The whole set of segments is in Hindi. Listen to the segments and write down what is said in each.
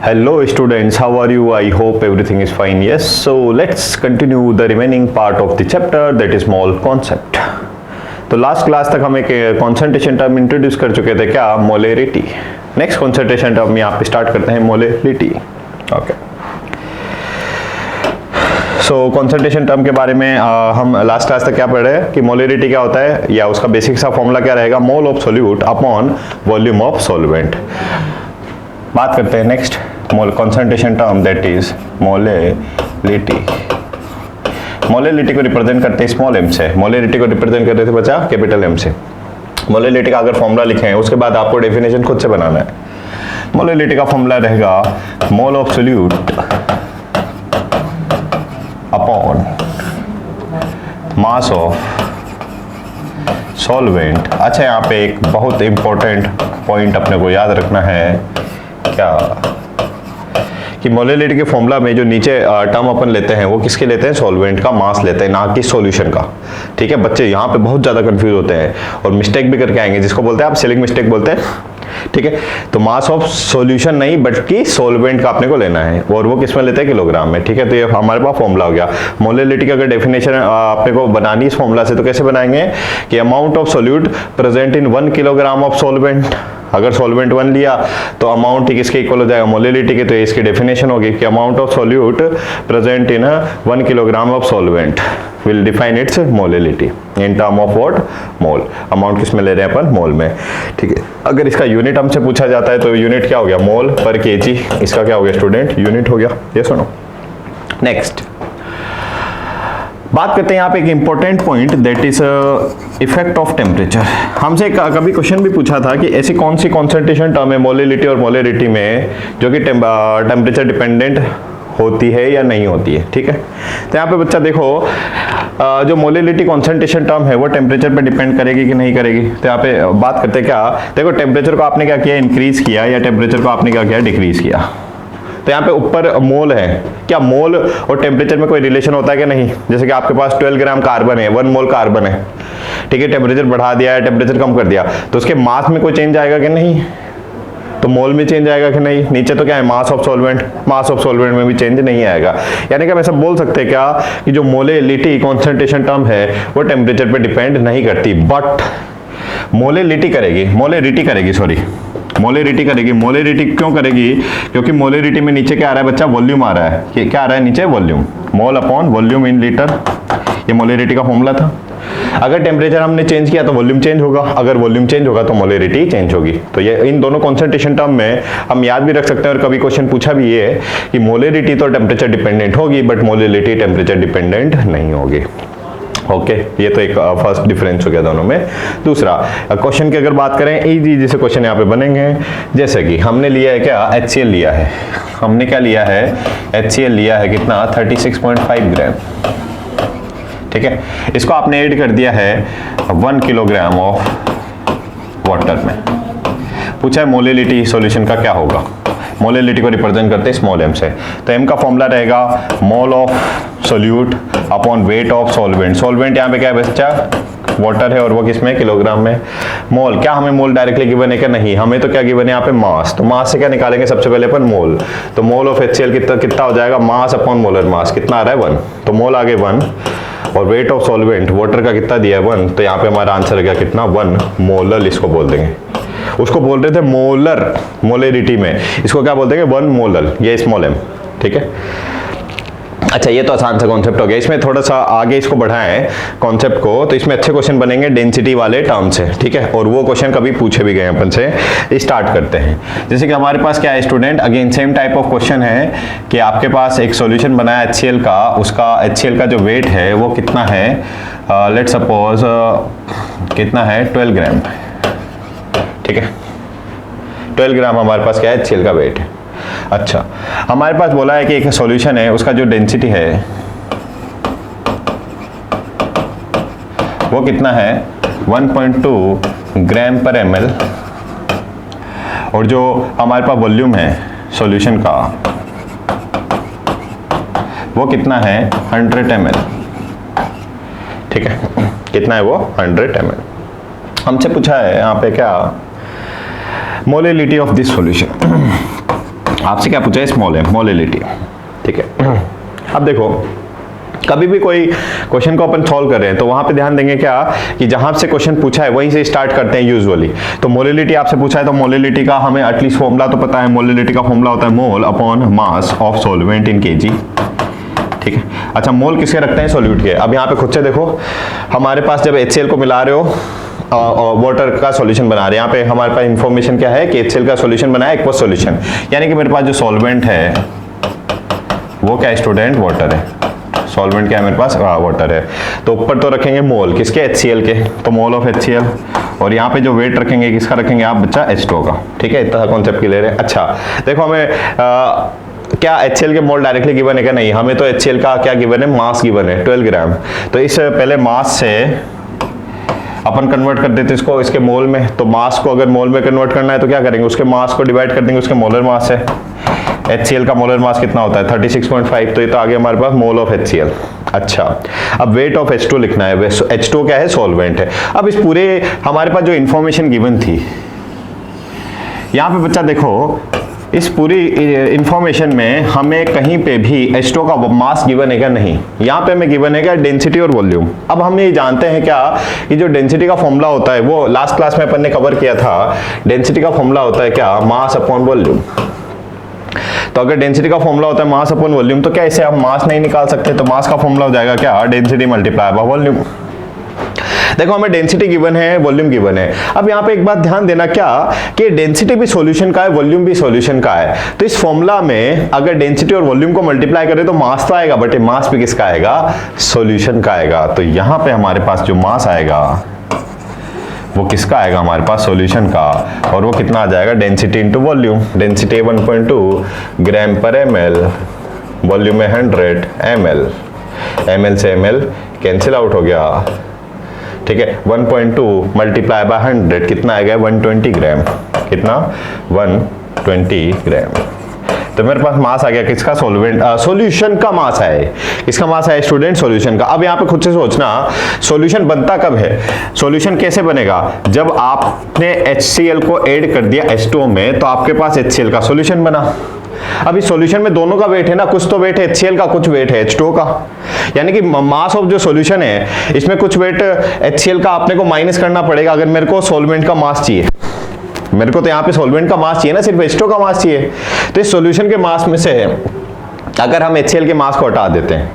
Hello students, how are you? I hope everything is fine. Yes, so let's continue the remaining part of the chapter, that is mole concept. तो लास्ट क्लास तक हम एक कॉन्सेंट्रेशन टर्म इंट्रोड्यूस कर चुके थे, क्या? मोलेरिटी. नेक्स्ट कॉन्सेंट्रेशन टर्म यहाँ पे स्टार्ट करते हैं, मोलेरिटी. ओके, सो कॉन्सेंट्रेशन टर्म के बारे में हम लास्ट क्लास तक क्या पढ़े कि मोलेरिटी क्या होता है, या उसका बेसिक सा फॉर्मूला क्या रहेगा, mole of solute upon volume of solvent. बात करते हैं next mole concentration term, that is molarity. Molarity को रिप्रेजेंट करते हैं स्मॉल एम से. मोलेरिटी को रिप्रेजेंट करते थे बच्चा कैपिटल एम से. मोलेरिटी का अगर फॉर्मूला लिखे हैं उसके बाद आपको डेफिनेशन खुद से बनाना है. मोलेरिटी का फॉर्मूला रहेगा mole of solute upon mass of solvent. अच्छा, यहाँ पे एक बहुत इंपॉर्टेंट पॉइंट अपने को याद रखना है, क्या कि मोलेरिटी के फॉर्मूला में जो नीचे टर्म अपन लेते हैं वो किसके लेते हैं, सॉल्वेंट का मास लेते हैं, ना कि सॉल्यूशन का. ठीक है बच्चे, यहाँ पे बहुत ज़्यादा कंफ्यूज होते हैं और मिस्टेक भी करके आएंगे, जिसको बोलते हैं आप सिलिंग मिस्टेक बोलते हैं. ठीक है, तो मास ऑफ सॉल्यूशन नहीं बल्कि सॉल्वेंट का अपने को लेना है, और वो किस में लेते हैं, किलोग्राम में. ठीक है, तो ये हमारे पास फॉर्मूला हो गया. मोलेरिटी की अगर डेफिनेशन अपने को बनानी इस फॉर्मूला से, तो कैसे बनाएंगे कि amount of solute present in 1 kilogram of solvent. अगर सॉल्वेंट 1 लिया तो अमाउंट किसके इक्वल हो जाएगा, मोलेरिटी के. तो इसकी डेफिनेशन होगी कि amount of solute present in 1 kilogram of solvent will define its molarity in term of what, mole. Amount किस में ले रहे हैं अपन, मोल में. ठीक है, अगर इसका यूनिट हमसे पूछा जाता है तो यूनिट क्या हो गया, मोल पर केजी. इसका क्या हो गया स्टूडेंट, यूनिट हो गया. ये सुनो नेक्स्ट बात करते हैं यहाँ पे एक important point, that is effect of temperature. हमसे कभी क्वेश्चन भी पूछा था कि ऐसी कौन सी कॉन्सेंट्रेशन टर्म है मोलेरिटी और मोलेरिटी में जो कि टेम्परेचर डिपेंडेंट होती है या नहीं होती है. ठीक है, तो यहाँ पे बच्चा देखो जो मोलेरिटी कॉन्सेंट्रेशन टर्म है वो टेम्परेचर पे डिपेंड करेगी कि नहीं करेगी. तो यहाँ पे बात करते हैं क्या, देखो टेम्परेचर को आपने क्या किया, इंक्रीज किया, या टेम्परेचर को आपने क्या किया, डिक्रीज किया. तो यहाँ पे ऊपर मोल है, क्या मोल और टेम्परेचर में कोई रिलेशन होता है कि नहीं. जैसे कि आपके पास 12 ग्राम कार्बन है, 1 मोल कार्बन है. ठीक है, टेम्परेचर बढ़ा दिया है, टेम्परेचर कम कर दिया, तो उसके मास में कोई चेंज आएगा कि नहीं, तो मोल में चेंज आएगा कि नहीं. नीचे तो क्या है, mass of solvent, mass of solvent में भी चेंज नहीं आएगा. यानी कि हम ऐसा बोल सकते हैं क्या कि जो मोलेरिटी कॉन्सेंट्रेशन टर्म है वो टेम्परेचर पे डिपेंड नहीं करती, बट मोलेरिटी करेगी, मोलेरिटी करेगी. मोलेरिटी क्यों करेगी, क्योंकि मोलेरिटी में नीचे क्या आ रहा है बच्चा, वॉल्यूम आ रहा है. क्या आ रहा है नीचे, volume. Mole upon volume in litre, ये मोलेरिटी का फॉर्मूला था. अगर टेम्परेचर हमने चेंज किया तो वॉल्यूम चेंज होगा, अगर वॉल्यूम चेंज होगा तो मोलेरिटी चेंज होगी. तो ये इन दोनों कॉन्सेंट्रेशन टर्म में हम याद भी रख सकते हैं, और कभी क्वेश्चन पूछा भी ये है कि मोलेरिटी तो टेम्परेचर डिपेंडेंट होगी बट मोलेरिटी टेम्परेचर डिपेंडेंट नहीं होगी. ओके, ये तो एक फर्स्ट डिफरेंस हो गया दोनों में. दूसरा क्वेश्चन की अगर बात करें, इजी से क्वेश्चन यहाँ पे बनेंगे. जैसे कि हमने लिया है क्या, HCl लिया है. हमने क्या लिया है, HCl लिया है, कितना, 36.5 ग्राम. ठीक है, इसको आपने ऐड कर दिया है 1 किलोग्राम ऑफ वाटर में. पूछा है मोलेरिटी सॉल्यूशन का क्या होगा. मोलेरिटी को रिप्रेजेंट करते हैं स्मॉल एम से, तो एम का फॉर्मूला रहेगा mole of solute upon weight of solvent. Solvent यहाँ पे क्या है बच्चा, वाटर है, और वो किसमें, किलोग्राम में. मोल, क्या हमें मोल डायरेक्टली गिवन है क्या, नहीं, हमें तो क्या गिवन है यहाँ पे, मास. तो मास से क्या निकालेंगे सबसे पहले अपन, मोल. तो मोल ऑफ HCl कितना हो जाएगा, मास अपॉन मोलर मास, कितना आ रहा है, 1. तो मोल आ गए 1, और वेट ऑफ सॉल्वेंट वाटर का कितना दिया है, 1. तो यहाँ पे हमारा आंसर आ गया कितना, 1 मोलर. इसको बोल देंगे, उसको बोल रहे थे मोलर, मोलेरिटी में इसको क्या बोलते हैं, 1 मोलर, ये स्मॉल एम. ठीक है, अच्छा, ये तो आसान सा कॉन्सेप्ट हो गया. इसमें थोड़ा सा आगे इसको बढ़ाएं कॉन्सेप्ट को, तो इसमें अच्छे क्वेश्चन बनेंगे डेंसिटी वाले टर्म से. ठीक है, और वो क्वेश्चन कभी पूछे भी गए अपन से. स्टार्ट करते हैं. जैसे कि हमारे पास क्या है student, again same type of question है कि आपके पास एक सॉल्यूशन बना है HCl का, उसका HCl का जो वेट है वो कितना है, लेट्स सपोज कितना है, 12 ग्राम. ठीक है, 12 ग्राम हमारे पास क्या है, HCl का वेट है. अच्छा, हमारे पास बोला है कि एक सॉल्यूशन है, उसका जो डेंसिटी है वो कितना है, 1.2 ग्राम पर ml, और जो हमारे पास वॉल्यूम है सॉल्यूशन का वो कितना है, 100 ml. ठीक है, कितना है वो, 100 ml. हमसे पूछा है यहाँ पे क्या, मोलेरिटी ऑफ दिस सॉल्यूशन. आपसे क्या पूछा है, स्मॉल है, मोलिलिटी, ठीक है। अब देखो कभी भी कोई क्वेश्चन को अपन सॉल्व कर रहे हैं तो वहां पे ध्यान देंगे क्या कि जहां से क्वेश्चन पूछा है वहीं से स्टार्ट करते हैं यूजुअली। तो मोलिलिटी आपसे पूछा है तो मोलिलिटी का हमें एटलीस्ट फॉर्मूला तो पता है। मोलिलिटी का फॉर्मूला होता है mole upon mass of solvent in KG, ठीक है। अच्छा, मोल किसके रखते हैं, सॉल्यूट के। अब यहाँ पे खुद से देखो, हमारे पास जब HCl को मिला रहे हो वाटर का सॉल्यूशन बना रहे हैं, यहाँ पे हमारे पास इंफॉर्मेशन क्या है कि HCl का सॉल्यूशन बनाया एक्वस सॉल्यूशन, यानी कि मेरे पास जो सॉल्वेंट है वो क्या स्टूडेंट, वाटर है। सॉल्वेंट क्या है मेरे पास, वाटर है। तो ऊपर तो रखेंगे मोल किसके, HCl के, तो मोल ऑफ HCl, और यहाँ पे जो वेट रखेंगे किसका रखेंगे आप बच्चा, H2O का, ठीक है। इतना कॉन्सेप्ट क्लियर है। अच्छा देखो हमें क्या HCl के मोल डायरेक्टली गिवन है क्या, नहीं, हमें तो HCl का क्या गिवन है, मास गिवन है 12 ग्राम। तो इस पहले मास से अपन कन्वर्ट कर देते इसको इसके मोल में। तो मास को अगर मोल में कन्वर्ट करना है तो क्या करेंगे, उसके मास को डिवाइड कर देंगे उसके मोलर मास से। HCl का मोलर मास कितना होता है 36.5, तो ये तो आ गया हमारे पास मोल ऑफ HCl। अच्छा, अब वेट ऑफ H2 लिखना है। H2 क्या है, सॉल्वेंट है। अब इस पूरे हमारे पास जो इंफॉर्मेशन गिवन थी, यहाँ पे बच्चा देखो इस पूरी इंफॉर्मेशन में हमें कहीं पे भी H2 का मास गिवन है क्या, नहीं। यहाँ पे हमें गिवन है क्या, डेंसिटी और वॉल्यूम। अब हम ये जानते हैं क्या कि जो डेंसिटी का फॉर्मूला होता है वो लास्ट क्लास में अपन ने कवर किया था। डेंसिटी का फॉर्मूला होता है क्या, मास अपॉन वॉल्यूम। तो अगर डेंसिटी का फॉर्मूला होता है मास अपॉन वॉल्यूम, तो क्या इसे हम मास नहीं निकाल सकते, तो मास का फॉर्मूला हो जाएगा क्या, डेंसिटी मल्टीप्लाई बाय वॉल्यूम। देखो हमें डेंसिटी गिवन है, वॉल्यूम गिवन है। अब यहाँ पे एक बात ध्यान देना क्या कि डेंसिटी भी सॉल्यूशन का है, वॉल्यूम भी सॉल्यूशन का है। तो इस फॉर्मूला में अगर डेंसिटी और वॉल्यूम को मल्टीप्लाई करें तो मास तो आएगा, बट मास भी किसका आएगा, सॉल्यूशन का आएगा। तो यहाँ पे हमारे पास जो मास आएगा वो किसका आएगा, हमारे पास सॉल्यूशन का, और वो कितना आ जाएगा, डेंसिटी इंटू वॉल्यूम। डेंसिटी 1.2 ग्राम पर ml, वॉल्यूम है 100 ml, ml से ml कैंसिल आउट हो गया, ठीक है। 1.2 मल्टीप्लाई बाय 100 कितना आएगा, 120 ग्राम, कितना 120 ग्राम। तो मेरे पास मास आ गया किसका, सॉल्वेंट सॉल्यूशन का मास है। किसका मास है स्टूडेंट, सॉल्यूशन का। अब यहाँ पे खुद से सोचना सॉल्यूशन बनता कब है, सॉल्यूशन कैसे बनेगा, जब आपने HCl को ऐड कर दिया H2O में तो आपके पास HCl का सॉल्यूशन बना। अब इस सॉल्यूशन में दोनों का वेट है ना, कुछ तो वेट है HCl का, कुछ वेट है H2O का, यानी कि मास ऑफ जो सॉल्यूशन है इसमें कुछ वेट HCl का आपने को माइनस करना पड़ेगा अगर मेरे को सॉल्वेंट का मास चाहिए। मेरे को तो यहाँ पे सॉल्वेंट का मास चाहिए ना, सिर्फ H2O का मास चाहिए। तो इस सॉल्यूशन के मास में से अगर हम HCl के मास को हटा देते हैं,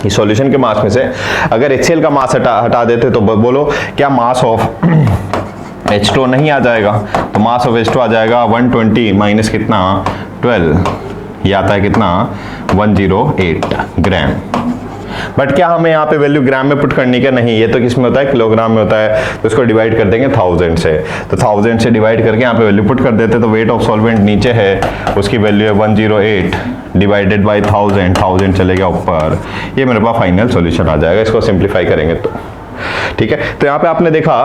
इस सॉल्यूशन के मास में से अगर HCl का मास हटा देते तो बोलो क्या मास ऑफ H2O नहीं आ जाएगा, तो मास ऑफ H2O आ जाएगा 120 माइनस कितना 12, ये आता है कितना 108 ग्राम। बट क्या हमें यहाँ पे वैल्यू ग्राम में पुट करनी क्या, नहीं, ये तो किस में होता है, किलोग्राम में होता है। तो इसको डिवाइड कर देंगे 1000 से, तो 1000 से डिवाइड करके यहाँ पे वैल्यू पुट कर देते, तो वेट ऑफ सॉल्वेंट नीचे है, उसकी वैल्यू है 108 डिवाइडेड बाई 1000 चलेगा ऊपर, ये मेरे पास फाइनल सॉल्यूशन आ जाएगा। इसको सिंप्लीफाई करेंगे तो ठीक है। तो यहाँ पे आपने देखा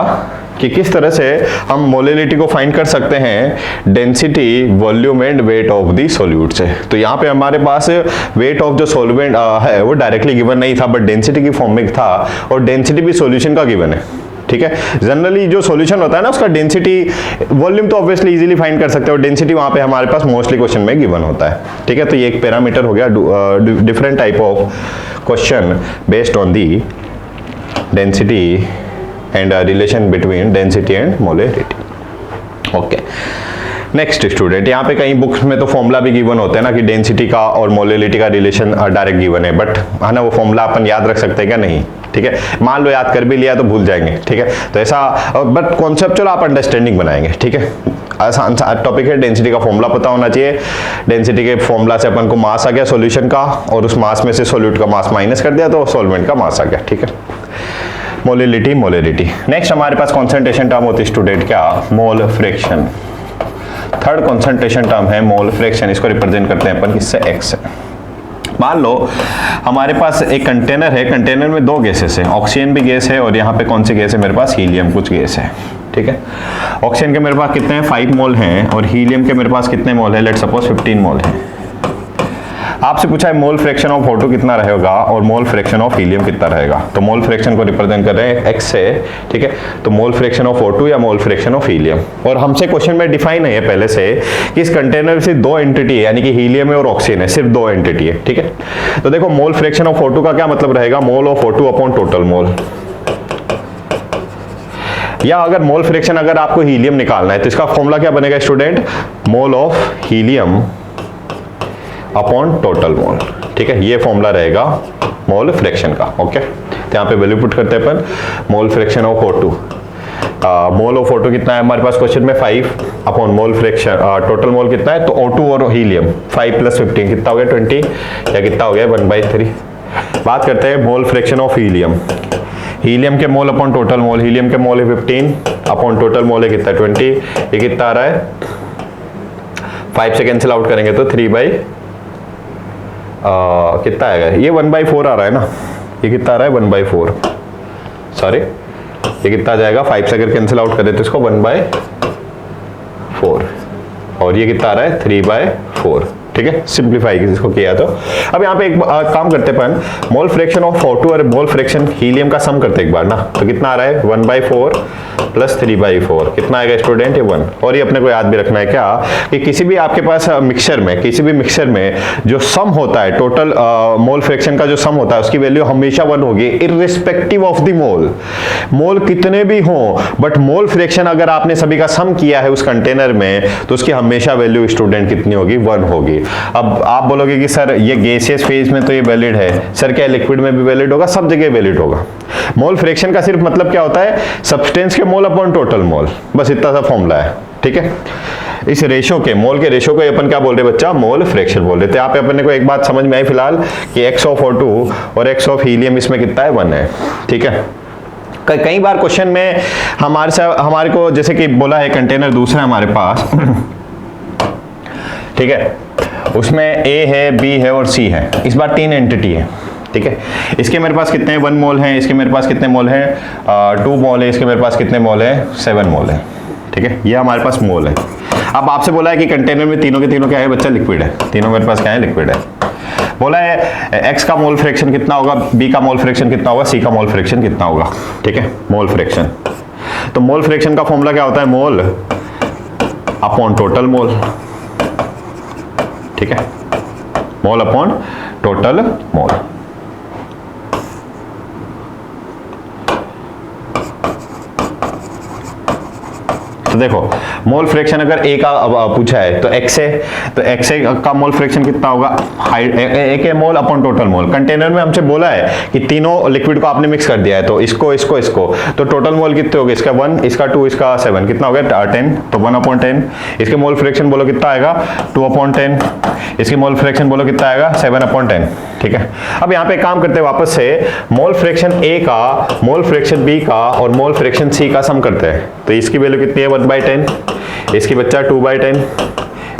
कि किस तरह से हम मोलिलिटी को फाइंड कर सकते हैं density, volume and weight of the solute से। तो यहाँ पे हमारे पास वेट ऑफ जो सॉल्वेंट है वो डायरेक्टली गिवन नहीं था, बट डेंसिटी की फॉर्म में था, और डेंसिटी भी सॉल्यूशन का गिवन है, ठीक है। जनरली जो सॉल्यूशन होता है ना उसका डेंसिटी, वॉल्यूम तो ऑब्वियसली इजीली फाइंड कर सकते हो, डेंसिटी वहाँ पे हमारे पास मोस्टली क्वेश्चन में गिवन होता है, ठीक है। तो ये एक पैरामीटर हो गया, different type of question based on the density and relation between density and molarity. Okay, next student, यहाँ पे कई बुक्स में तो फॉर्मूला भी गिवन होते हैं ना कि डेंसिटी का और मोलिलिटी का रिलेशन डायरेक्ट गिवन है, बट है ना वो फॉर्मूला अपन याद रख सकते हैं क्या, नहीं, ठीक है। मान लो याद कर भी लिया तो भूल जाएंगे, ठीक है। तो ऐसा, बट कॉन्सेप्चुअल आप अंडरस्टैंडिंग बनाएंगे, ठीक है। आसान टॉपिक है, डेंसिटी का फॉर्मूला पता होना चाहिए। डेंसिटी के फॉर्मूला से अपन को मास आ गया सॉल्यूशन का, और उस मास में से सॉल्यूट का मास माइनस कर दिया तो सॉल्वेंट का मास आ गया, ठीक है। Molality, molarity. नेक्स्ट हमारे पास कॉन्सेंट्रेशन टर्म होती है स्टूडेंट क्या, mole fraction. Third concentration term है मोल फ्रैक्शन, इसको रिप्रेजेंट करते हैं अपन किससे, एक्स से। मान लो हमारे पास एक कंटेनर है, कंटेनर में दो गैसेस हैं, ऑक्सीजन भी गैस है, और यहाँ पे कौन सी गैस है मेरे पास, हीलियम कुछ गैस है, ठीक है। ऑक्सीजन के मेरे पास कितने हैं, 5 मोल हैं, और हीलियम के मेरे पास कितने मोल है, लेट्स सपोज 15 मोल है। आपसे पूछा है मोल फ्रैक्शन ऑफ O2 कितना रहेगा और मोल फ्रैक्शन ऑफ हीलियम कितना रहेगा। तो मोल फ्रैक्शन को रिप्रेजेंट कर रहे हैं x से, ठीक है। तो मोल फ्रैक्शन ऑफ O2 या मोल फ्रैक्शन ऑफ हीलियम। और हमसे क्वेश्चन में डिफाइन है पहले से कि इस कंटेनर में सिर्फ दो एंटिटी है, यानी कि हीलियम है और ऑक्सीजन है, सिर्फ दो एंटिटी है, ठीक है। तो देखो मोल फ्रैक्शन ऑफ O2 का क्या मतलब रहेगा, mole of O2 upon total मोल। या अगर मोल फ्रैक्शन अगर आपको हीलियम निकालना है तो इसका फॉर्मूला क्या बनेगा student, mole of helium upon total मोल, ठीक है। ये फॉर्मूला रहेगा मोल फ्रैक्शन का, ओके। तो यहाँ पे वैल्यू पुट करते हैं अपन, mole fraction of O2, mole of O2 कितना है हमारे पास क्वेश्चन में 5 upon mole fraction total mole कितना है, तो O2 और हीलियम 5 + 15 कितना हो गया 20, या कितना हो गया 1/3। बात करते हैं mole fraction of helium. Helium के mole upon total mole, helium के मोल है 15 अपॉन टोटल मोल है कितना 20, ये कितना आ रहा है 5 से कैंसिल आउट करेंगे तो 3 कितना आएगा, ये 1/4 आ रहा है ना, ये कितना आ रहा है 1/4, सॉरी ये कितना आ जाएगा 5 से अगर कैंसिल आउट करें तो इसको 1/4, और ये कितना आ रहा है 3/4, ठीक है। सिंप्लीफाई इसको किया तो अब यहाँ पे एक काम करते हैं अपन, मोल फ्रैक्शन ऑफ O2 और मोल फ्रैक्शन हीलियम का सम करते हैं एक बार ना। तो कितना आ रहा है 1/4 + 3/4 कितना आएगा स्टूडेंट, ये 1। और ये अपने को याद भी रखना है क्या कि किसी भी आपके पास मिक्सचर में, किसी भी मिक्सचर में जो सम होता है टोटल मोल फ्रैक्शन का जो सम होता है उसकी वैल्यू हमेशा 1 होगी, इर्रिस्पेक्टिव ऑफ द मोल। मोल कितने भी हों बट मोल फ्रैक्शन अगर आपने सभी का सम किया है उस कंटेनर में तो उसकी हमेशा वैल्यू स्टूडेंट कितनी होगी, 1 होगी। अब आप बोलोगे कि सर ये गैसियस फेज में तो ये वैलिड है, सर क्या लिक्विड में भी वैलिड होगा, सब जगह वैलिड होगा। मोल फ्रैक्शन का सिर्फ मतलब क्या होता है, सब्सटेंस के मोल अपॉन टोटल मोल, बस इतना सा फॉर्मूला है, ठीक है। इस रेशो के, मोल के रेशो को अपन क्या बोल रहे बच्चा, मोल फ्रैक्शन बोल रहे थे। यहाँ पे अपने को एक बात समझ में आई फिलहाल कि x ऑफ O2 और x ऑफ हीलियम इसमें कितना है 1 है, ठीक है। कई बार क्वेश्चन में हमारे को जैसे कि बोला है कंटेनर दूसरा हमारे पास ठीक है, उसमें A है, B है और C है, इस बार 3 एंटिटी है, ठीक है। इसके मेरे पास कितने 1 मोल हैं, इसके मेरे पास कितने मोल हैं 2 मोल है, इसके मेरे पास कितने मोल है 7 मोल है, ठीक है। ये हमारे पास मोल है। अब आपसे बोला है कि कंटेनर में तीनों के तीनों क्या है बच्चा, लिक्विड है, तीनों मेरे पास क्या है, लिक्विड है। बोला है x का मोल फ्रैक्शन कितना होगा, b का मोल फ्रैक्शन कितना होगा, c का मोल फ्रैक्शन कितना होगा, ठीक है। मोल फ्रैक्शन, तो मोल फ्रैक्शन का फॉर्मूला क्या होता है, मोल अपॉन टोटल मोल, ठीक है। मोल अपॉन टोटल मोल। तो देखो मोल फ्रैक्शन अगर A का पूछा है तो x है, तो x का मोल फ्रैक्शन कितना होगा, A के मोल अपॉन टोटल मोल। कंटेनर में हमसे बोला है कि तीनों लिक्विड को आपने मिक्स कर दिया है, तो इसको इसको इसको, तो टोटल मोल कितने हो गए, इसका 1, इसका 2, इसका 7, कितना हो गया 10, तो 1/10। इसके मोल फ्रैक्शन बोलो कितना आएगा 2/10, इसके मोल फ्रैक्शन बोलो कितना आएगा 7/10, ठीक है। अब यहाँ पे काम करते हैं वापस से, मोल फ्रैक्शन A का, मोल फ्रैक्शन B का और मोल फ्रैक्शन C का सम करते हैं। तो इसकी वैल्यू कितनी है 1/10, इसकी बच्चा 2/10,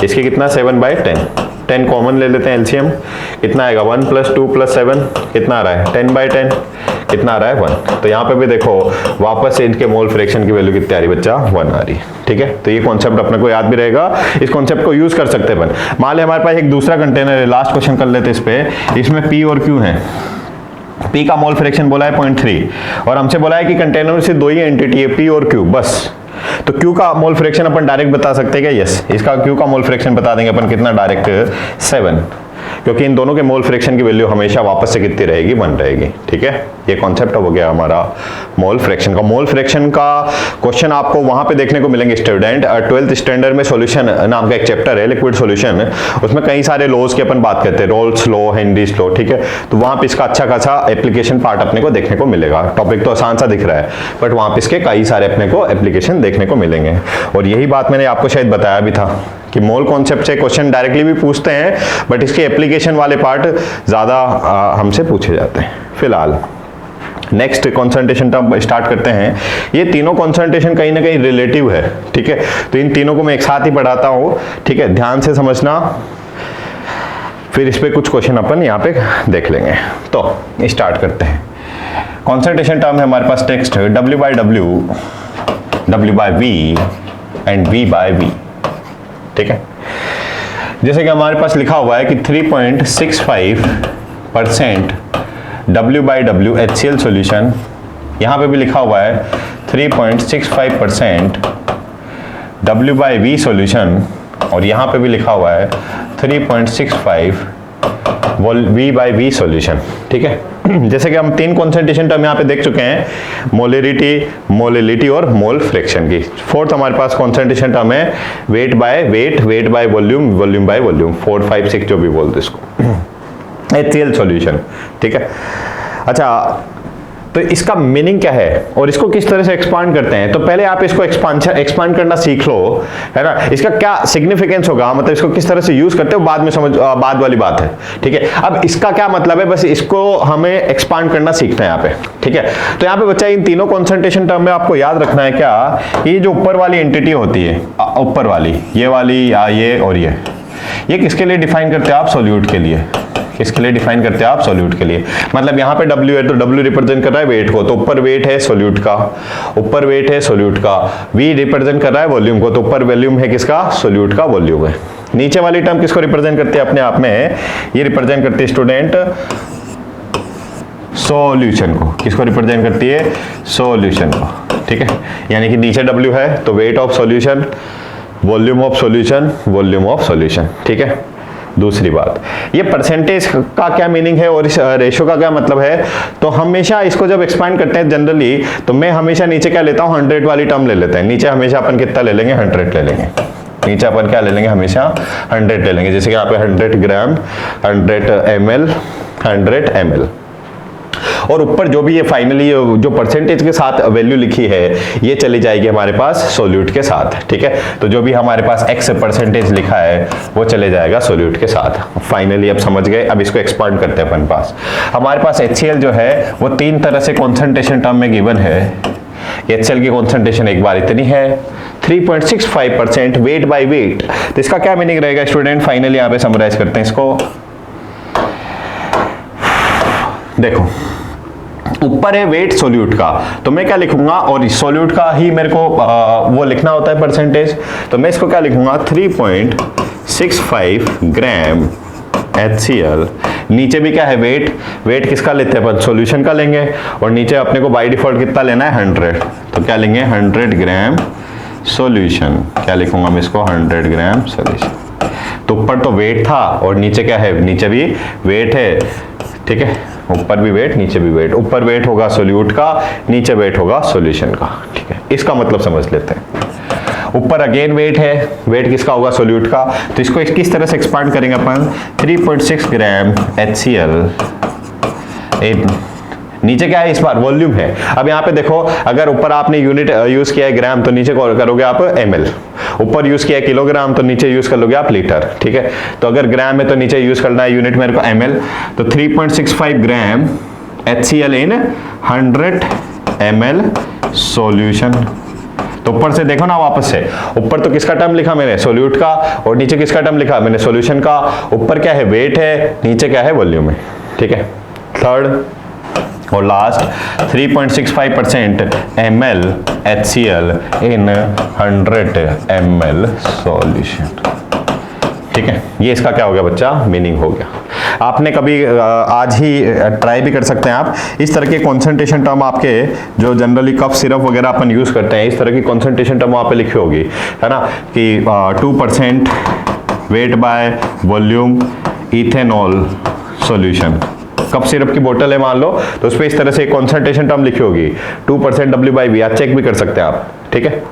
इसकी कितना 7/10, 10 कॉमन ले लेते हैं एलसीएम, कितना आएगा 1 + 2 + 7 कितना आ रहा है 10/10, कितना आ रहा है 1। तो यहाँ पे भी देखो वापस से इनके मोल फ्रैक्शन की वैल्यू कितनी आ रही बच्चा 1 आ रही, ठीक है। तो ये कॉन्सेप्ट अपने को याद भी रहेगा, इस कॉन्सेप्ट को यूज कर सकते हैं अपन। मान लें हमारे पास एक दूसरा कंटेनर है, लास्ट क्वेश्चन कर लेते हैं इस पे, इसमें P और Q है। P का मोल फ्रैक्शन बोला है 0.3 और हमसे बोला है कि कंटेनर में सिर्फ दो ही एंटिटी है P और Q बस। तो Q का मोल फ्रैक्शन अपन डायरेक्ट बता सकते हैं क्या, यस। इसका Q का मोल फ्रैक्शन बता देंगे अपन कितना डायरेक्ट 7, क्योंकि इन दोनों के मोल फ्रैक्शन की वैल्यू हमेशा वापस से कितनी रहेगी 1 रहेगी, ठीक है। ये कॉन्सेप्ट हो गया हमारा मोल फ्रैक्शन का। मोल फ्रैक्शन का क्वेश्चन आपको वहां पे देखने को मिलेंगे स्टूडेंट, 12th स्टैंडर्ड में सॉल्यूशन नाम का एक चैप्टर है लिक्विड सॉल्यूशन, उसमें कई सारे लॉज के अपन बात करते हैं, रोल्स लॉ, हेनरीज लॉ, ठीक है। तो वहां पे इसका अच्छा खासा एप्लीकेशन पार्ट अपने को देखने को मिलेगा। टॉपिक तो आसान सा दिख रहा है बट वहां पे इसके कई सारे अपने को एप्लीकेशन देखने को मिलेंगे। और यही बात मैंने आपको शायद बताया भी था कि मोल कॉन्सेप्ट से क्वेश्चन डायरेक्टली भी पूछते हैं बट इसके एप्लीकेशन वाले पार्ट ज्यादा हमसे पूछे जाते हैं। फिलहाल नेक्स्ट कॉन्सेंट्रेशन टर्म स्टार्ट करते हैं। ये तीनों कॉन्सेंट्रेशन कहीं ना कहीं रिलेटिव है, ठीक है। तो इन तीनों को मैं एक साथ ही पढ़ाता हूँ, ठीक है, ध्यान से समझना, फिर इस पे कुछ क्वेश्चन अपन यहाँ पे देख लेंगे। तो स्टार्ट करते हैं। कॉन्सेंट्रेशन टर्म है हमारे पास text W/W, W/V and V/V, ठीक है। जैसे कि हमारे पास लिखा हुआ है कि 3.65% W/W HCl सॉल्यूशन, यहाँ पे भी लिखा हुआ है 3.65% W/V सॉल्यूशन, और यहाँ पे भी लिखा हुआ है 3.65 V/V सॉल्यूशन। ठीक है, जैसे कि हम तीन कॉन्सेंट्रेशन टर्म यहाँ पे देख चुके हैं, मोलरिटी, मोलिलिटी और मोल फ्रैक्शन की। फोर्थ हमारे पास कॉन्सेंट्रेशन टर्म है weight by weight, weight by volume, volume by volume, 4, 5, 6 जो भी बोलते इसको, HCl सॉल्यूशन। ठीक है, अच्छा तो इसका मीनिंग क्या है और इसको किस तरह से एक्सपांड करते हैं, तो पहले आप इसको एक्सपांड करना सीख लो, है ना। इसका क्या सिग्निफिकेंस होगा, मतलब इसको किस तरह से यूज करते हो बाद में समझ, बाद वाली बात है। ठीक है, अब इसका क्या मतलब है, बस इसको हमें एक्सपांड करना सीखना है यहाँ पे। ठीक है, तो यहाँ पे बच्चा इन तीनों कॉन्सेंट्रेशन टर्म में आपको याद रखना है क्या, ये जो ऊपर वाली एंटिटी होती है, ऊपर वाली ये वाली या ये और ये किसके लिए डिफाइन करते हैं आप, सॉल्यूट के लिए। किसके लिए डिफाइन करते हैं आप, सॉल्यूट के लिए। मतलब यहाँ पे W है तो W रिप्रेजेंट कर रहा है वेट को, तो ऊपर वेट है सॉल्यूट का, ऊपर वेट है सॉल्यूट का। V रिप्रेजेंट कर रहा है वॉल्यूम को, तो ऊपर वॉल्यूम है किसका, सॉल्यूट का वॉल्यूम है। नीचे वाली टर्म किसको रिप्रेजेंट करती है अपने आप में, ये रिप्रेजेंट करती है स्टूडेंट सॉल्यूशन को। किसको रिप्रेजेंट करती है, सॉल्यूशन को। ठीक है, यानी कि नीचे W है तो weight of solution, volume of solution, volume of solution. ठीक है, दूसरी बात, ये परसेंटेज का क्या मीनिंग है और इस रेशो का क्या मतलब है, तो हमेशा इसको जब एक्सपांड करते हैं जनरली, तो मैं हमेशा नीचे क्या लेता हूँ, 100 वाली टर्म ले लेते हैं। नीचे हमेशा अपन कितना ले लेंगे, 100 ले लेंगे। नीचे अपन क्या ले लेंगे, हमेशा 100 ले लेंगे। जैसे कि यहाँ पे 100 ग्राम, 100 ml, 100 ml। और ऊपर जो भी ये फाइनली जो परसेंटेज के साथ वैल्यू लिखी है, ये चली जाएगी हमारे पास सॉल्यूट के साथ। ठीक है, तो जो भी हमारे पास x परसेंटेज लिखा है वो चले जाएगा सॉल्यूट के साथ। फाइनली अब समझ गए। अब इसको एक्सपांड करते हैं अपन पास। हमारे पास HCl जो है वो तीन तरह से कॉन्सेंट्रेशन टर्म में गिवन है। HCl की कॉन्सेंट्रेशन एक बार इतनी है 3.65% वेट बाय वेट। तो इसका क्या मीनिंग रहेगा स्टूडेंट, फाइनली यहाँ पे समराइज करते हैं इसको। देखो ऊपर है वेट सॉल्यूट का, तो मैं क्या लिखूंगा, और सॉल्यूट का ही मेरे को वो लिखना होता है परसेंटेज, तो मैं इसको क्या लिखूंगा 3.65 ग्राम HCl। नीचे भी क्या है वेट, वेट किसका लेते हैं अपन, सॉल्यूशन का लेंगे, और नीचे अपने को बाय डिफॉल्ट कितना लेना है 100, तो क्या लेंगे 100 ग्राम सॉल्यूशन। क्या लिखूंगा मैं इसको 100 ग्राम सॉल्यूशन। तो ऊपर तो वेट था और नीचे क्या है, नीचे भी वेट है। ठीक है, ऊपर भी वेट नीचे भी वेट, ऊपर वेट होगा सॉल्यूट का, नीचे वेट होगा सॉल्यूशन का। ठीक है, इसका मतलब समझ लेते हैं। ऊपर अगेन वेट है, वेट किसका होगा, सॉल्यूट का, तो इसको किस तरह से एक्सपांड करेंगे अपन, 3.6 ग्राम HCl। नीचे क्या है, इस बार वॉल्यूम है। अब यहाँ पे देखो, अगर ऊपर आपने यूनिट यूज किया है ग्राम, तो नीचे करोगे आप ml। ऊपर यूज किया है किलोग्राम, तो नीचे यूज कर लोगे आप लीटर। ठीक है, तो अगर ग्राम है तो नीचे यूज करना है यूनिट मेरे को ml। तो 3.65 ग्राम HCl इन 100 ml सॉल्यूशन। तो ऊपर से देखो ना, वापस से ऊपर तो किसका टर्म लिखा मैंने, सॉल्यूट का, और नीचे किसका टर्म लिखा मैंने, सॉल्यूशन का। ऊपर क्या है, वेट है, नीचे क्या है, वॉल्यूम है। ठीक है, थर्ड और लास्ट 3.65% ml HCl इन 100 ml सॉल्यूशन। ठीक है, ये इसका क्या हो गया बच्चा, मीनिंग हो गया। आपने कभी आज ही ट्राई भी कर सकते हैं आप, इस तरह के कॉन्सेंट्रेशन टर्म आपके जो जनरली कफ सिरप वगैरह अपन यूज करते हैं, इस तरह की कॉन्सेंट्रेशन टर्म वहाँ पे लिखी होगी, है ना, कि 2% weight by volume ethanol solution. Cup syrup की बोतल है मान लो, तो उस पर इस तरह से कॉन्सेंट्रेशन टर्म लिखी होगी 2% W/V, आप चेक भी कर सकते हैं आप। ठीक है,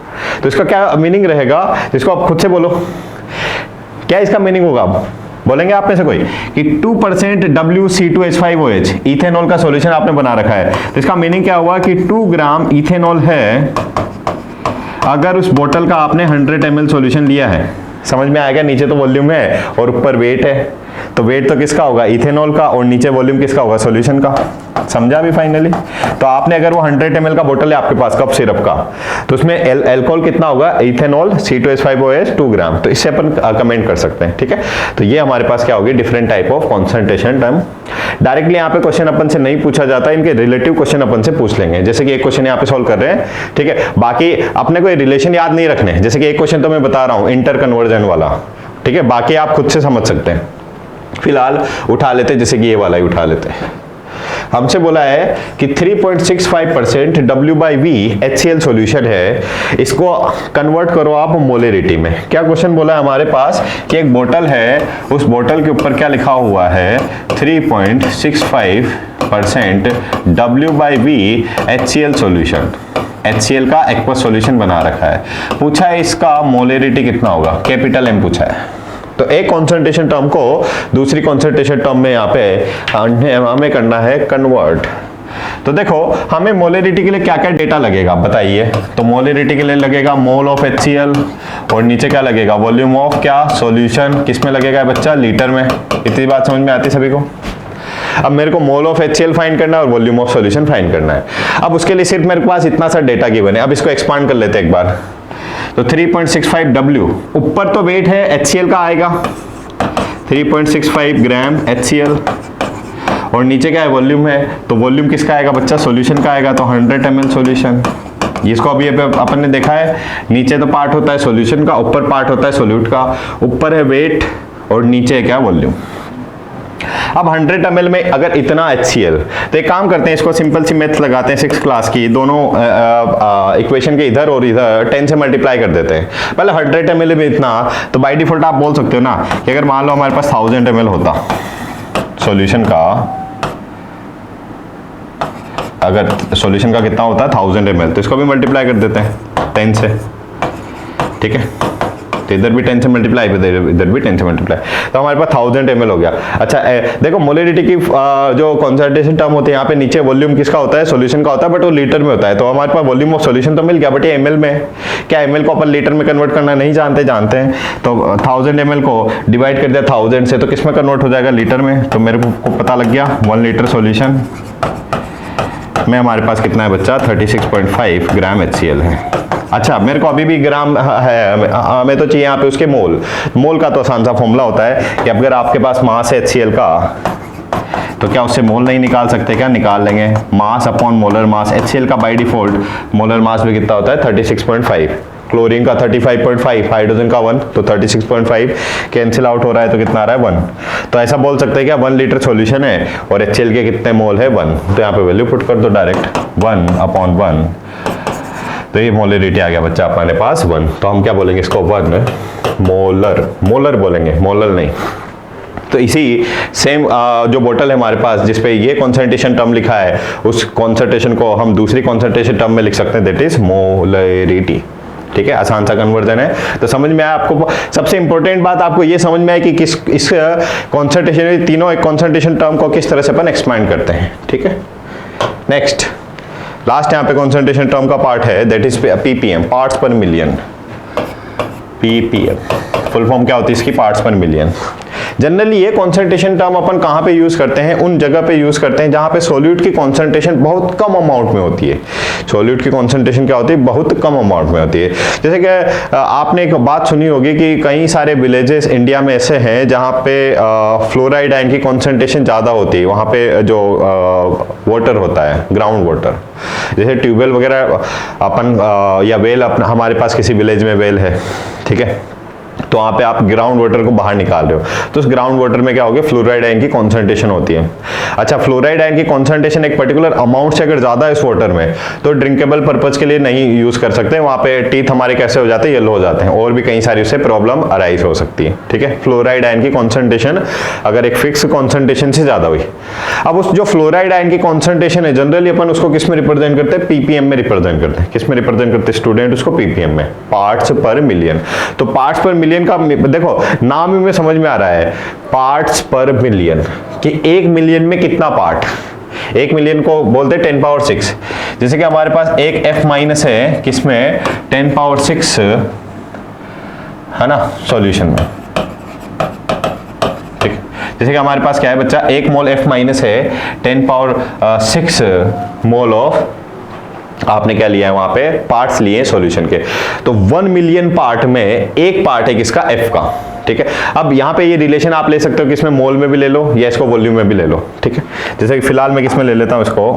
तो इसका क्या मीनिंग रहेगा, इसको आप खुद से बोलो, क्या इसका मीनिंग होगा, बोलेंगे आप में से कोई कि 2% WC2H5OH इथेनॉल का सॉल्यूशन आपने बना रखा है, तो इसका मीनिंग क्या हुआ कि 2 ग्राम इथेनॉल है, अगर उस बोतल का आपने 100 ml सॉल्यूशन लिया है। समझ में आएगा, नीचे तो वॉल्यूम है और ऊपर वेट है, तो वेट तो किसका होगा, इथेनॉल का, और नीचे वॉल्यूम किसका होगा, सॉल्यूशन का। समझा भी फाइनली। तो आपने अगर वो 100 ml का बोतल है आपके पास कप सिरप का, तो उसमें अल्कोहल कितना होगा, इथेनॉल C2H5OH 2 ग्राम। तो इससे अपन कमेंट कर सकते हैं। ठीक है, तो ये हमारे पास क्या होगी, different type of concentration term. Directly यहाँ पे क्वेश्चन अपन से नहीं पूछा जाता, इनके रिलेटिव क्वेश्चन अपन से पूछ लेंगे। जैसे कि एक क्वेश्चन यहाँ पे सॉल्व कर रहे हैं, ठीक है, बाकी अपने को रिलेशन याद नहीं रखने। जैसे कि एक क्वेश्चन तो मैं बता रहा हूँ इंटर कन्वर्जन वाला, ठीक है, बाकी आप खुद से समझ सकते हैं। फिलहाल उठा लेते हैं, जैसे कि ये वाला ही उठा लेते हैं। हमसे बोला है कि 3.65% W/V HCl सॉल्यूशन है, इसको कन्वर्ट करो आप मोलेरिटी में। क्या क्वेश्चन बोला है हमारे पास कि एक बोतल है, उस बोतल के ऊपर क्या लिखा हुआ है, 3.65% W/V HCl सॉल्यूशन, HCl का एक्वस सॉल्यूशन बना रखा है। पूछा है इसका मोलेरिटी कितना होगा, कैपिटल M पूछा है। तो एक कॉन्सेंट्रेशन टर्म को दूसरी कॉन्सेंट्रेशन टर्म में यहाँ पे हमें करना है कन्वर्ट। तो देखो हमें मोलेरिटी के लिए क्या क्या डेटा लगेगा बताइए। तो मोलेरिटी के लिए लगेगा मोल ऑफ HCl और नीचे क्या लगेगा, वॉल्यूम ऑफ क्या सॉल्यूशन, किस में लगेगा बच्चा, लीटर में। इतनी बात समझ में आती है सभी को। अब मेरे को मोल ऑफ HCl फाइंड करना है और वॉल्यूम ऑफ सॉल्यूशन फाइंड करना है। अब उसके लिए सिर्फ मेरे पास इतना सा डेटा गिवन है। अब इसको एक्सपांड कर लेते हैं एक बार। तो 3.65 W, ऊपर तो वेट है HCl का आएगा 3.65 ग्राम HCl, और नीचे क्या है, वॉल्यूम है। तो वॉल्यूम किसका आएगा बच्चा, सॉल्यूशन का आएगा। तो 100 ml सॉल्यूशन। इसको अभी अपन ने देखा है, नीचे तो पार्ट होता है सॉल्यूशन का, ऊपर पार्ट होता है सॉल्यूट का। ऊपर है वेट और नीचे है क्या, वॉल्यूम। अब 100 ml में अगर इतना HCl, तो एक काम करते हैं, इसको सिंपल सी मेथड लगाते हैं 6th क्लास की, दोनों इक्वेशन के इधर और इधर 10 से मल्टीप्लाई कर देते हैं। पहले 100 ml में इतना, तो बाय डिफॉल्ट आप बोल सकते हो ना कि अगर मान लो हमारे पास 1000 ml होता सॉल्यूशन का, अगर सॉल्यूशन का कितना होता है 1000 ml, तो इसको भी मल्टीप्लाई कर देते हैं 10 से, ठीक है। तो इधर भी 10 से मल्टीप्लाई, इधर भी 10 से मल्टीप्लाई, तो हमारे पास 1000 ml हो गया। अच्छा देखो मोलेरिटी की जो कॉन्सेंट्रेशन टर्म होती है, यहाँ पे नीचे वॉल्यूम किसका होता है, सॉल्यूशन का होता है, बट वो लीटर में होता है। तो हमारे पास वॉल्यूम ऑफ सॉल्यूशन तो मिल गया, बट ये ml में, क्या ml को अपन लीटर में कन्वर्ट करना नहीं जानते हैं। तो 1000 ml को डिवाइड कर दिया 1000 से, तो किस में कन्वर्ट हो जाएगा, लीटर में। तो मेरे को पता लग गया 1 लीटर सॉल्यूशन में हमारे पास कितना है बच्चा, 36.5 ग्राम HCl है। अच्छा मेरे को अभी भी ग्राम है, हमें तो चाहिए यहाँ पे उसके मोल। मोल का तो आसान सा फॉर्मूला होता है कि अगर आपके पास मास है HCl का, तो क्या उससे मोल नहीं निकाल सकते, क्या निकाल लेंगे, mass upon molar mass. HCl का बाय डिफॉल्ट मोलर मास भी कितना होता है, 36.5, क्लोरीन का 35.5, हाइड्रोजन का 1, तो 36.5 कैंसिल आउट हो रहा है, तो कितना आ रहा है 1। तो ऐसा बोल सकते हैं क्या 1 लीटर सॉल्यूशन है और HCl के कितने मोल है 1। तो यहाँ पे वैल्यू पुट कर दो डायरेक्ट 1/1, तो ये मोलेरिटी आ गया बच्चा अपने पास 1। तो हम क्या बोलेंगे इसको, 1 मोलर, मोलर बोलेंगे, मोलर नहीं। तो इसी सेम जो बोतल है हमारे पास जिसपे ये कॉन्सेंट्रेशन टर्म लिखा है, उस कॉन्सेंट्रेशन को हम दूसरी कॉन्सेंट्रेशन टर्म में लिख सकते हैं, दैट इज मोलेरिटी। ठीक है, आसान सा कन्वर्जन है। तो समझ में आया आपको। सबसे इंपॉर्टेंट बात आपको ये समझ में आए कि किस इस कॉन्सेंट्रेशन, तीनों एक कॉन्सेंट्रेशन टर्म को किस तरह से अपन एक्सपैंड करते हैं। ठीक है, नेक्स्ट लास्ट यहाँ पे कॉन्सेंट्रेशन टर्म का पार्ट है, दैट इज ppm, पार्ट्स पर मिलियन। ppm फुल फॉर्म क्या होती है इसकी, पार्ट्स पर मिलियन। जनरली ये कॉन्सेंट्रेशन टर्म अपन कहाँ पे यूज करते हैं, उन जगह पे यूज करते हैं जहाँ पे सोल्यूट की कॉन्सेंट्रेशन बहुत कम अमाउंट में होती है। सोल्यूट की कॉन्सेंट्रेशन क्या होती है, बहुत कम अमाउंट में होती है। जैसे कि आपने एक बात सुनी होगी कि कई सारे विलेजेस इंडिया में ऐसे हैं जहाँ पे फ्लोराइड आयन की कॉन्सेंट्रेशन ज़्यादा होती है। वहाँ पे जो वाटर होता है, ग्राउंड वाटर, जैसे ट्यूबवेल वगैरह अपन या वेल, अपना हमारे पास किसी विलेज में वेल है, ठीक है, तो वहाँ पे आप ग्राउंड वाटर को बाहर निकाल रहे हो, तो उस ग्राउंड वाटर में क्या होगा, फ्लोराइड आयन की कॉन्सेंट्रेशन होती है। अच्छा, फ्लोराइड आयन की कॉन्सेंट्रेशन एक पर्टिकुलर अमाउंट से अगर ज्यादा है इस वाटर में, तो ड्रिंकेबल पर्पज के लिए नहीं यूज कर सकते। वहाँ पे टीथ हमारे कैसे हो जाते हैं, येलो हो जाते हैं, और भी कई सारी उससे प्रॉब्लम अराइज हो सकती है। ठीक है, फ्लोराइड आयन की कॉन्सेंट्रेशन अगर एक फिक्स कॉन्सेंट्रेशन से ज्यादा हुई, अब उस जो फ्लोराइड आयन की कॉन्सेंट्रेशन है जनरली अपन उसको किस में रिप्रेजेंट करते हैं, ppm में रिप्रेजेंट करते हैं। किस में रिप्रेजेंट करते हैं स्टूडेंट, उसको ppm में, पार्ट्स पर मिलियन। तो पार्ट्स पर मिलियन का देखो नाम ही में समझ में आ रहा है, पार्ट्स पर मिलियन, कि 1 मिलियन में कितना पार्ट। 1 मिलियन को बोलते हैं 10 पावर 6। जैसे कि हमारे पास एक F माइनस है किसमें, 10 पावर 6 है ना, सॉल्यूशन में। ठीक, जैसे कि हमारे पास क्या है बच्चा, 1 मोल F माइनस है, 10 पावर 6 मोल ऑफ, आपने क्या लिया है वहां पे, पार्ट्स लिए सॉल्यूशन के। तो 1 मिलियन पार्ट में एक पार्ट है किसका, F का। ठीक है, अब यहाँ पे ये रिलेशन आप ले सकते हो किसमें, मोल में भी ले लो या इसको वॉल्यूम में भी ले लो। ठीक है, जैसे कि फिलहाल मैं किसमें ले लेता हूँ इसको,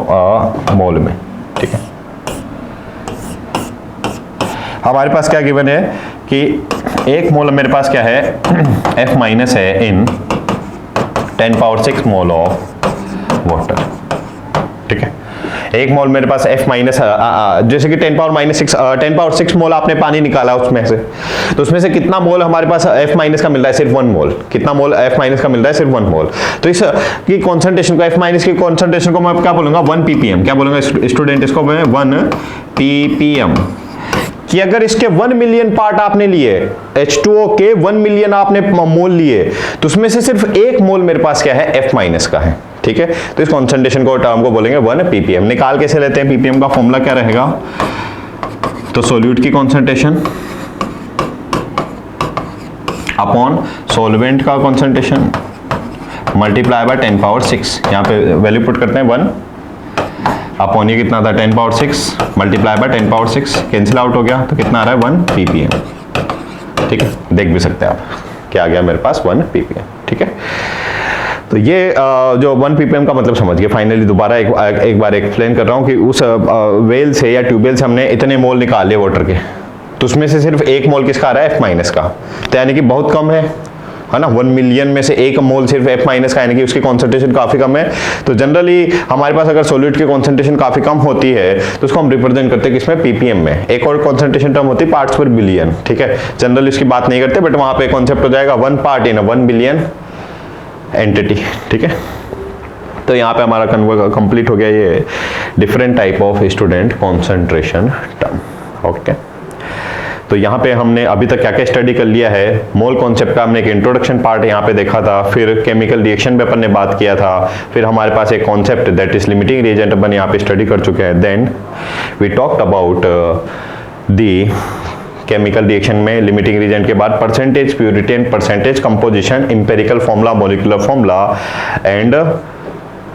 मोल में। ठीक है, हमारे पास क्या गिवन है कि एक मोल मेरे पास क्या है, F माइनस है इन 10 पावर 6 मोल ऑफ वाटर। ठीक है, एक मोल मेरे पास F माइनस, जैसे कि 10 पावर 6 मोल आपने पानी निकाला उसमें से, तो उसमें से कितना मोल हमारे पास F माइनस का मिल रहा है, सिर्फ 1 मोल। कितना मोल F माइनस का मिल रहा है, सिर्फ 1 मोल। तो इस की कॉन्सेंट्रेशन को, F माइनस की कॉन्सेंट्रेशन को मैं क्या बोलूंगा, 1 ppm। क्या बोलूंगा स्टूडेंट, इसको मैं 1 ppm। कि अगर इसके 1 मिलियन पार्ट आपने लिए, H2O के 1 मिलियन आपने मोल लिए, तो उसमें से सिर्फ 1 मोल मेरे पास क्या है, F माइनस का है। ठीक है, तो इस कॉन्सेंट्रेशन को टर्म को बोलेंगे 1 ppm। निकाल कैसे लेते हैं ppm का, फॉर्मूला क्या रहेगा, तो सोल्यूट की कॉन्सेंट्रेशन अपॉन सोलवेंट का कॉन्सेंट्रेशन मल्टीप्लाई बाय 10 पावर 6। यहाँ पे वैल्यू पुट करते हैं 1 अपॉन, ये कितना था 10 power 6 multiply by 10 power 6, cancel out हो गया, तो कितना आ रहा है 1 ppm। ठीक है, देख भी सकते हैं आप क्या आ गया मेरे पास, 1 ppm। ठीक है, तो ये जो 1 ppm का मतलब समझ गए। फाइनली दोबारा एक बार एक्सप्लेन कर रहा हूँ कि उस वेल से या ट्यूबवेल से हमने इतने मोल निकाले वाटर के, तो उसमें से सिर्फ 1 मोल किसका आ रहा है, F माइनस का। तो यानी कि बहुत कम है ना, 1 मिलियन में से 1 मोल सिर्फ F माइनस का, यानी कि उसकी कॉन्सेंट्रेशन काफी कम है। तो जनरली हमारे पास अगर सोल्यूट की कॉन्सेंट्रेशन काफी कम होती है तो उसको हम रिप्रेजेंट करते हैं किसमें, ppm में। एक और कॉन्सेंट्रेशन टर्म होती है पार्ट्स पर बिलियन। ठीक है, जनरली उसकी बात नहीं करते, बट वहां पे कॉन्सेप्ट हो जाएगा 1 पार्ट इन 1 बिलियन एंटिटी। ठीक है, तो यहाँ पे हमारा कंप्लीट हो गया ये different type of student concentration term. Okay, तो यहाँ पे हमने अभी तक क्या क्या स्टडी कर लिया है, मोल कॉन्सेप्ट का हमने एक इंट्रोडक्शन पार्ट यहाँ पे देखा था, फिर केमिकल रिएक्शन पे अपन ने बात किया था, फिर हमारे पास एक concept that is limiting reagent अपन यहाँ पे स्टडी कर चुके हैं। Then we talked about the chemical reaction में लिमिटिंग रिएजेंट के बाद percentage purity and percentage composition, empirical formula, molecular formula and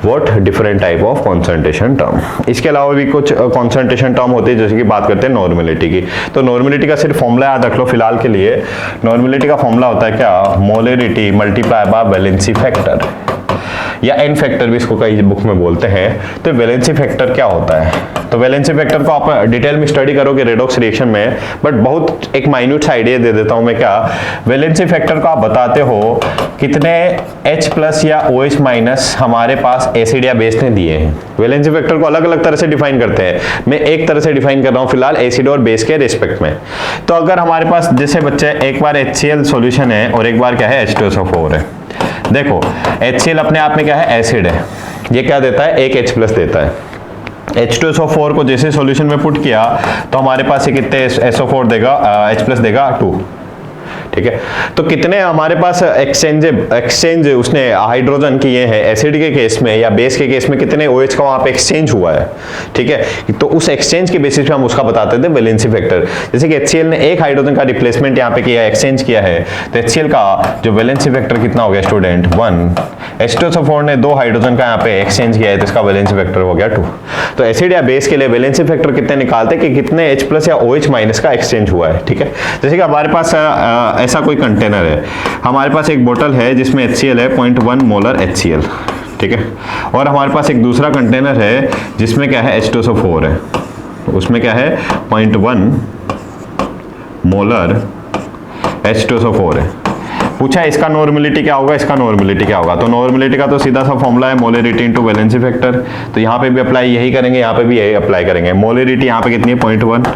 what different type of concentration term. इसके अलावा भी कुछ कॉन्सेंट्रेशन टर्म होते हैं, जैसे कि बात करते हैं नॉर्मेलिटी की। तो नॉर्मेलिटी का सिर्फ फॉर्मूला याद रख लो फिलहाल के लिए। नॉर्मेलिटी का फॉर्मूला होता है क्या, molarity multiply by valency factor, या एन फैक्टर भी इसको कई बुक में बोलते हैं। तो वैलेंसी फैक्टर क्या होता है, तो वैलेंसी फैक्टर को आप डिटेल में स्टडी करोगे रेडॉक्स रिएक्शन में, बट बहुत एक माइन्यूट सा आइडिया दे देता हूं मैं। क्या वैलेंसी फैक्टर को आप बताते हो कितने H प्लस या OH माइनस हमारे पास एसिड या बेस ने दिए हैं। वैलेंसी फैक्टर को अलग अलग तरह से डिफाइन करते हैं, मैं एक तरह से डिफाइन कर रहा हूं फिलहाल एसिड और बेस के रिस्पेक्ट में। तो अगर हमारे पास जैसे बच्चे एक बार HCl सॉल्यूशन है और एक बार क्या है H2SO4 है। देखो HCl अपने आप में क्या है, एसिड है, ये क्या देता है, एक H प्लस देता है। H2SO4 को जैसे सॉल्यूशन में पुट किया तो हमारे पास ये कितने SO4 देगा, H प्लस देगा 2। ठीक है, तो कितने हमारे पास एक्सचेंज उसने हाइड्रोजन किए हैं एसिड के केस में या बेस के केस में, कितने OH का वहां पे एक्सचेंज हुआ है। ठीक है, तो उस एक्सचेंज के बेसिस पे हम उसका बताते थे वैलेंसी फैक्टर। जैसे कि HCl ने एक हाइड्रोजन का रिप्लेसमेंट यहाँ पे किया है, एक्सचेंज किया है, तो HCl का जो वैलेंसी फैक्टर कितना हो गया स्टूडेंट, 1। H2SO4 ने 2 हाइड्रोजन का यहाँ पे एक्सचेंज किया है, तो इसका वैलेंसी फैक्टर हो गया 2। तो एसिड या बेस के लिए वैलेंसी फैक्टर कितने निकालते कि कितने H प्लस या OH माइनस का एक्सचेंज हुआ है। ठीक है, जैसे कि हमारे पास ऐसा कोई कंटेनर है, हमारे पास एक बोतल है जिसमें HCl है 0.1 मोलर HCl। ठीक है, और हमारे पास एक दूसरा कंटेनर है जिसमें क्या है H2SO4 है, उसमें क्या है 0.1 मोलर H2SO4 है। पूछा है इसका नॉर्मेलिटी क्या होगा, इसका नॉर्मेलिटी क्या होगा। तो नॉर्मेलिटी का तो सीधा सा फॉर्मूला है मोलरिटी इनटू वैलेंसी फैक्टर। तो यहाँ पे भी अप्लाई यही करेंगे, यहाँ पे भी यही अप्लाई करेंगे। मोलरिटी यहाँ पे कितनी है 0.1,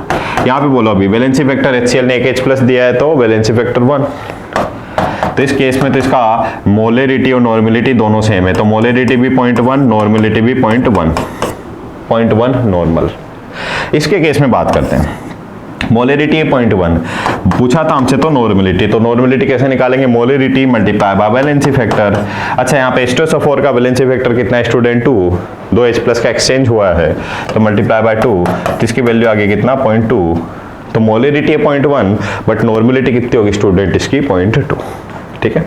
यहाँ पे बोलो अभी वैलेंसी फैक्टर HCl ने एक H प्लस दिया है तो वैलेंसी फैक्टर 1। तो इस केस में तो इसका मोलरिटी और नॉर्मेलिटी दोनों सेम है, तो मोलरिटी भी 0.1, नॉर्मेलिटी भी 0.1 नॉर्मल। इसके केस में बात करते हैं, मोलरिटी 0.1 पूछा था हमसे, तो नॉर्मेलिटी, तो नॉर्मेलिटी कैसे निकालेंगे, molarity multiply by valency factor. अच्छा, यहाँ पे H2SO4 का वैलेंसी फैक्टर कितना है स्टूडेंट, 2, 2 H प्लस का एक्सचेंज हुआ है, तो मल्टीप्लाई बाय 2, तो इसकी वैल्यू आ गई कितना 0.2। तो मोलरिटी है 0.1, बट नॉर्मेलिटी कितनी होगी स्टूडेंट इसकी 0.2। ठीक है,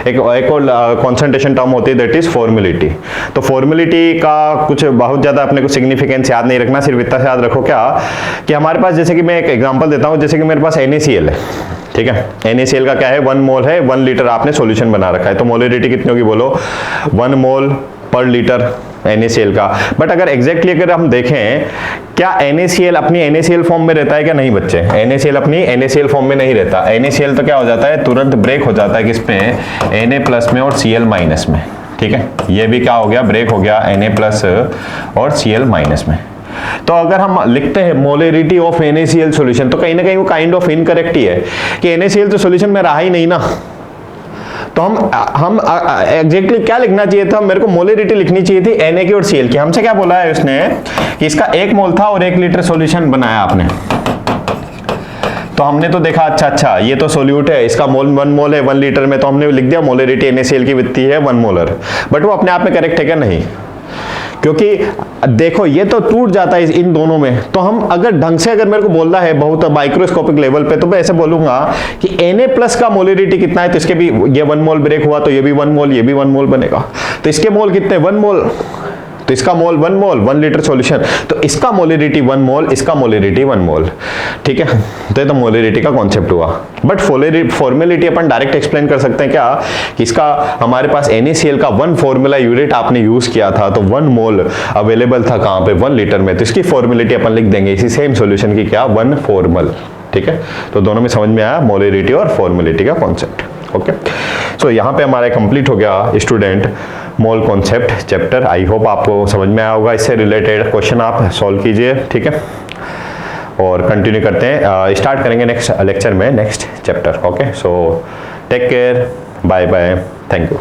एक और कॉन्सेंट्रेशन टर्म होती है दैट इज फॉर्मेलिटी। तो फॉर्मेलिटी का कुछ बहुत ज्यादा अपने को सिग्निफिकेंस याद नहीं रखना, सिर्फ इतना से याद रखो क्या कि हमारे पास, जैसे कि मैं एक एग्जांपल देता हूं, जैसे कि मेरे पास NaCl है। ठीक है, NaCl का क्या है 1 मोल है, 1 लीटर आपने सॉल्यूशन बना रखा है, तो मोलरिटी कितनी होगी बोलो, 1 मोल पर लीटर। NaCl का। बट अगर एग्जैक्टली अगर हम देखें, क्या NaCl अपनी NaCl फॉर्म में रहता है क्या? नहीं बच्चे, NaCl अपनी NaCl फॉर्म में नहीं रहता। NaCl तो क्या हो जाता है, तुरंत ब्रेक हो जाता है किस पे, Na+ में और Cl- में। ठीक है, ये भी क्या हो गया, ब्रेक हो गया Na+ और Cl- में। तो अगर हम लिखते हैं मोलरिटी ऑफ NaCl सॉल्यूशन, तो कहीं ना कहीं वो काइंड ऑफ इनकरेक्ट ही है कि NaCl तो सॉल्यूशन में रहा ही नहीं ना। तो हम एग्जैक्टली क्या लिखना चाहिए था, मेरे को मोलरिटी लिखनी चाहिए थी Na की और Cl की। हमसे क्या बोला है उसने कि इसका 1 मोल था और 1 लीटर सॉल्यूशन बनाया आपने। तो हमने तो देखा अच्छा ये तो सोल्यूट है, इसका मोल 1 मोल है 1 लीटर में, तो हमने लिख दिया मोलरिटी NaCl की वित्ती है 1 मोलर। बट वो अपने आप में करेक्ट है क्या? नहीं, क्योंकि देखो ये तो टूट जाता है इन दोनों में। तो हम अगर ढंग से अगर मेरे को बोलना है बहुत माइक्रोस्कोपिक लेवल पे, तो मैं ऐसे बोलूंगा कि Na+ का मोलरिटी कितना है, तो इसके भी ये 1 मोल ब्रेक हुआ तो ये भी 1 मोल, ये भी 1 मोल बनेगा। तो इसके मोल कितने, 1 मोल, तो इसका मोल 1 मोल 1 लीटर सॉल्यूशन, तो इसका मोलरिटी 1 मोल, इसका मोलरिटी 1 मोल। ठीक है, तो ये तो मोलरिटी का कॉन्सेप्ट हुआ। But formality upon direct explain कर सकते हैं क्या, कि इसका हमारे पास NaCl का 1 फॉर्मूला यूनिट आपने यूज किया था, तो 1 मोल अवेलेबल था कहां पे, 1 लीटर में, तो इसकी फॉर्मेलिटी अपन लिख देंगे इसी सेम सॉल्यूशन की, क्या, 1 फॉर्मल। ठीक है, तो दोनों में समझ में आया मोलरिटी और फॉर्मेलिटी का कॉन्सेप्ट। ओके, सो यहाँ पे हमारा कंप्लीट हो गया student mole concept chapter. I hope आपको समझ में आया होगा। इससे रिलेटेड क्वेश्चन आप सॉल्व कीजिए। ठीक है, और कंटिन्यू करते हैं, स्टार्ट करेंगे नेक्स्ट लेक्चर में next chapter. Okay, so take care, bye bye, thank you.